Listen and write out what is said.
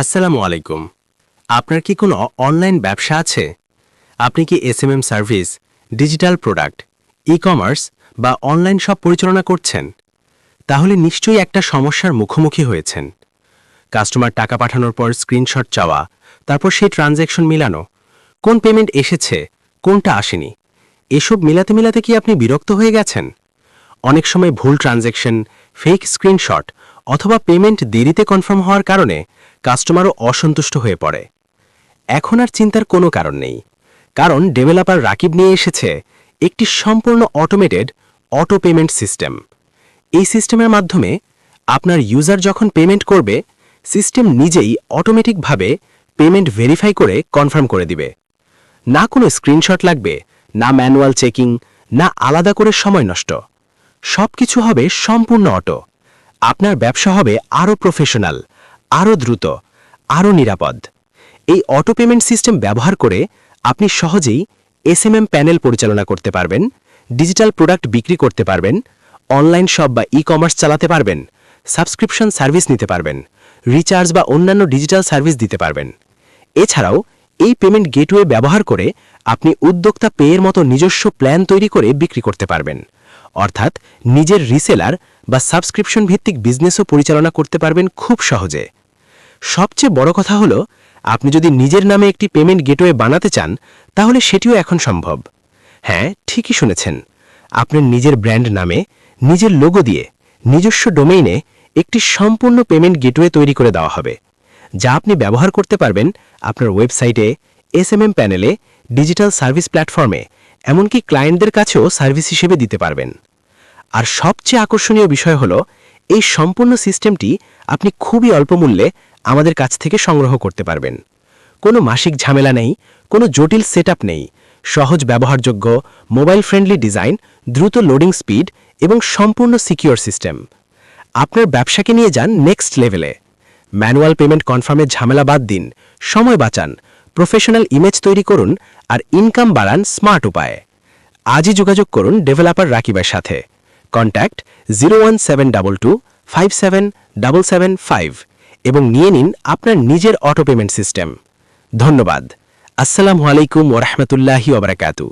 আসসালামু আলাইকুম। আপনার কি কোনো অনলাইন ব্যবসা আছে? আপনি কি SMM service, digital product, e-commerce বা অনলাইন শপ পরিচালনা করছেন? তাহলে নিশ্চয়ই একটা সমস্যার মুখোমুখি হয়েছেন। কাস্টমার টাকা পাঠানোর পর স্ক্রিনশট চাওয়া, তারপর সেই ট্রানজ্যাকশন মিলানো, কোন পেমেন্ট এসেছে, কোনটা আসেনি, এসব মিলাতে মিলাতে কি আপনি বিরক্ত হয়ে গেছেন? অনেক সময় ভুল ট্রানজ্যাকশন, ফেক স্ক্রিনশট অথবা পেমেন্ট দেরিতে কনফার্ম হওয়ার কারণে কাস্টমারও অসন্তুষ্ট হয়ে পড়ে। এখন আর চিন্তার কোনো কারণ নেই, কারণ ডেভেলপার রাকিব নিয়ে এসেছে একটি সম্পূর্ণ অটোমেটেড অটো পেমেন্ট সিস্টেম। এই সিস্টেমের মাধ্যমে আপনার ইউজার যখন পেমেন্ট করবে, সিস্টেম নিজেই অটোমেটিকভাবে পেমেন্ট ভেরিফাই করে কনফার্ম করে দিবে। না কোনো স্ক্রিনশট লাগবে, না ম্যানুয়াল চেকিং, না আলাদা করে সময় নষ্ট। সবকিছু হবে সম্পূর্ণ অটো। আপনার ব্যবসা হবে আরও প্রফেশনাল, আরও দ্রুত, আরও নিরাপদ। এই অটো পেমেন্ট সিস্টেম ব্যবহার করে আপনি সহজেই এসএমএম প্যানেল পরিচালনা করতে পারবেন, ডিজিটাল প্রোডাক্ট বিক্রি করতে পারবেন, অনলাইন শপ বা ই-কমার্স চালাতে পারবেন, সাবস্ক্রিপশন সার্ভিস নিতে পারবেন, রিচার্জ বা অন্যান্য ডিজিটাল সার্ভিস দিতে পারবেন। এছাড়াও এই পেমেন্ট গেটওয়ে ব্যবহার করে আপনি উদ্যোক্তা পেয়ের মতো নিজস্ব প্ল্যান তৈরি করে বিক্রি করতে পারবেন। অর্থাৎ নিজের রিসেলার বা সাবস্ক্রিপশন ভিত্তিক বিজনেসও পরিচালনা করতে পারবেন খুব সহজে। সবচেয়ে বড় কথা হলো, আপনি যদি নিজের নামে একটি পেমেন্ট গেটওয়ে বানাতে চান, তাহলে সেটিও এখন সম্ভব। হ্যাঁ, ঠিকই শুনেছেন। আপনার নিজের ব্র্যান্ড নামে, নিজের লোগো দিয়ে, নিজস্ব ডোমেইনে একটি সম্পূর্ণ পেমেন্ট গেটওয়ে তৈরি করে দেওয়া হবে, যা আপনি ব্যবহার করতে পারবেন আপনার ওয়েবসাইটে, এসএমএম প্যানেলে, ডিজিটাল সার্ভিস প্ল্যাটফর্মে, এমনকি ক্লায়েন্টদের কাছেও সার্ভিস হিসেবে দিতে পারবেন। আর সবচেয়ে আকর্ষণীয় বিষয় হলো, এই সম্পূর্ণ সিস্টেমটি আপনি খুবই অল্প মূল্যে আমাদের কাছ থেকে সংগ্রহ করতে পারবেন। কোনো মাসিক ঝামেলা নেই, কোনো জটিল সেটআপ নেই। সহজ ব্যবহারযোগ্য, মোবাইল ফ্রেন্ডলি ডিজাইন, দ্রুত লোডিং স্পিড এবং সম্পূর্ণ সিকিউর সিস্টেম। আপনার ব্যবসাকে নিয়ে যান নেক্সট লেভেলে। ম্যানুয়াল পেমেন্ট কনফার্মের ঝামেলা বাদ দিন, সময় বাঁচান, প্রফেশনাল ইমেজ তৈরি করুন আর ইনকাম বাড়ান স্মার্ট উপায়ে। আজই যোগাযোগ করুন ডেভেলপার রাকিবের সাথে। কন্ট্যাক্ট 01722577775 এবং নিয়ে নিন আপনার নিজের অটো পেমেন্ট সিস্টেম। ধন্যবাদ। আসসালামু আলাইকুম ওয়া রাহমাতুল্লাহি ওয়া বারাকাতুহু।